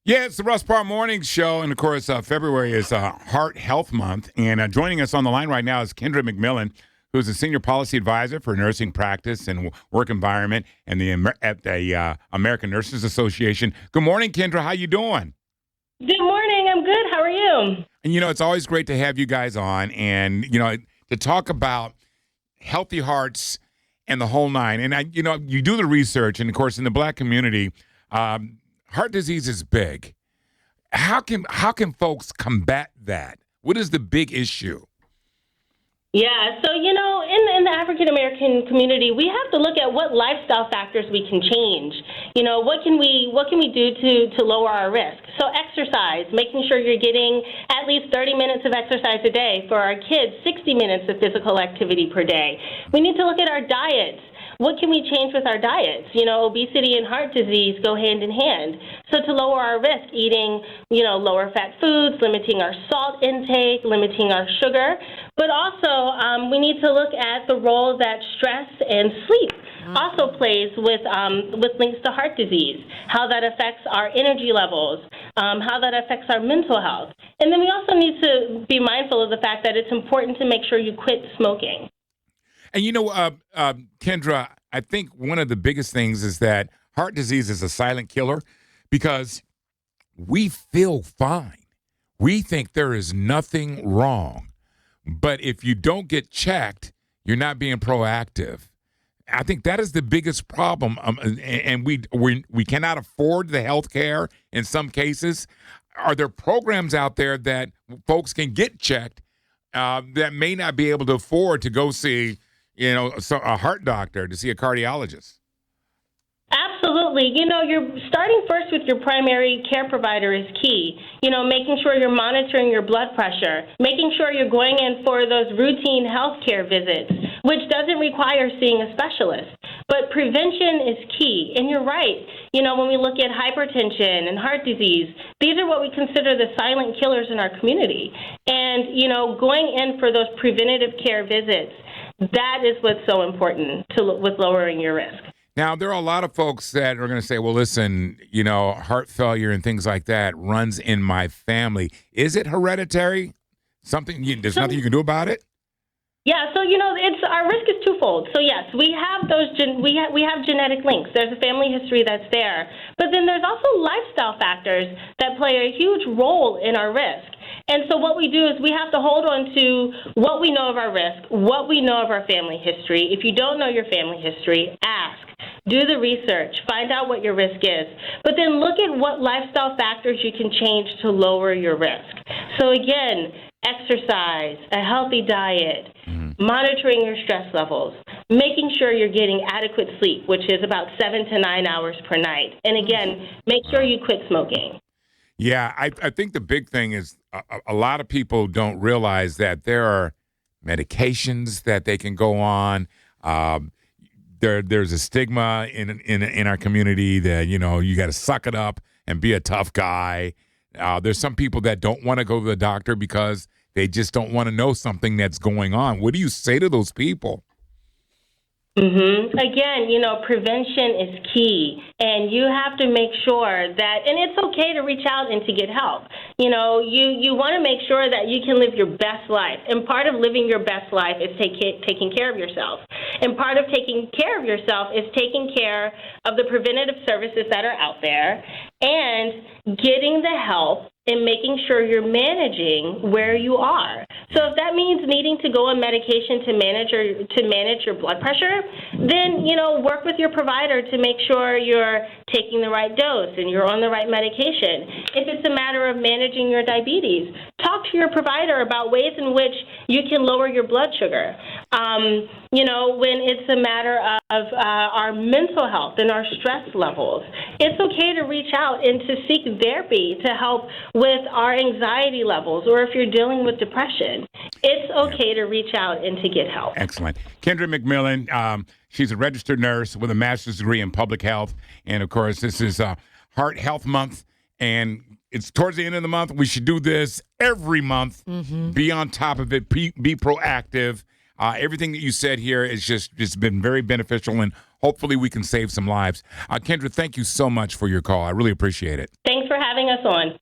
Yeah, it's the Russ Parr Morning Show, and of course, February is Heart Health Month. And joining us on the line right now is Kendra McMillan, who's a senior policy advisor for nursing practice and work environment, and at the American Nurses Association. Good morning, Kendra. How you doing? Good morning. I'm good. How are you? And it's always great to have you guys on, and to talk about healthy hearts and the whole nine. And you do the research, and of course, in the Black community. Heart disease is big. How can folks combat that? What is the big issue? Yeah, so in the African American community, we have to look at what lifestyle factors we can change. What can we do to lower our risk? So exercise, making sure you're getting at least 30 minutes of exercise a day. For our kids, 60 minutes of physical activity per day. We need to look at our diets. What can we change with our diets? Obesity and heart disease go hand in hand. So to lower our risk, eating, lower fat foods, limiting our salt intake, limiting our sugar. But also, we need to look at the role that stress and sleep also plays with links to heart disease, how that affects our energy levels, how that affects our mental health. And then we also need to be mindful of the fact that it's important to make sure you quit smoking. And Kendra, I think one of the biggest things is that heart disease is a silent killer because we feel fine. We think there is nothing wrong. But if you don't get checked, you're not being proactive. I think that is the biggest problem, and we cannot afford the health care in some cases. Are there programs out there that folks can get checked that may not be able to afford to go see a heart doctor, to see a cardiologist? Absolutely. You're starting first with your primary care provider is key. Making sure you're monitoring your blood pressure, making sure you're going in for those routine health care visits, which doesn't require seeing a specialist. But prevention is key. And you're right. When we look at hypertension and heart disease, these are what we consider the silent killers in our community. And, going in for those preventative care visits, that is what's so important with lowering your risk. Now, there are a lot of folks that are going to say, well, listen, heart failure and things like that runs in my family. Is it hereditary? There's nothing you can do about it? Yeah, so it's our risk is twofold. So yes, we have we have genetic links. There's a family history that's there, but then there's also lifestyle factors that play a huge role in our risk. And so what we do is we have to hold on to what we know of our risk, what we know of our family history. If you don't know your family history, ask. Do the research, find out what your risk is, but then look at what lifestyle factors you can change to lower your risk. So again, exercise, a healthy diet, monitoring your stress levels, making sure you're getting adequate sleep, which is about 7 to 9 hours per night. And again, make sure you quit smoking. Yeah, I think the big thing is a lot of people don't realize that there are medications that they can go on. There's a stigma in our community that, you got to suck it up and be a tough guy. There's some people that don't want to go to the doctor because they just don't want to know something that's going on. What do you say to those people? Again, prevention is key, and you have to make sure that, and it's okay to reach out and to get help. You want to make sure that you can live your best life, and part of living your best life is taking care of yourself. And part of taking care of yourself is taking care of the preventative services that are out there and getting the help and making sure you're managing where you are. So if that means needing to go on medication to manage your blood pressure, then work with your provider to make sure you're taking the right dose and you're on the right medication. If it's a matter of managing your diabetes, talk to your provider about ways in which you can lower your blood sugar. When it's a matter of our mental health and our stress levels, it's okay to reach out and to seek therapy to help with our anxiety levels, or if you're dealing with depression, it's okay to reach out and to get help. Excellent. Kendra McMillan, she's a registered nurse with a master's degree in public health. And, of course, this is Heart Health Month, and it's towards the end of the month. We should do this every month. Be on top of it. Be proactive. Everything that you said here is just been very beneficial, and hopefully we can save some lives. Kendra, thank you so much for your call. I really appreciate it. Thanks for having us on.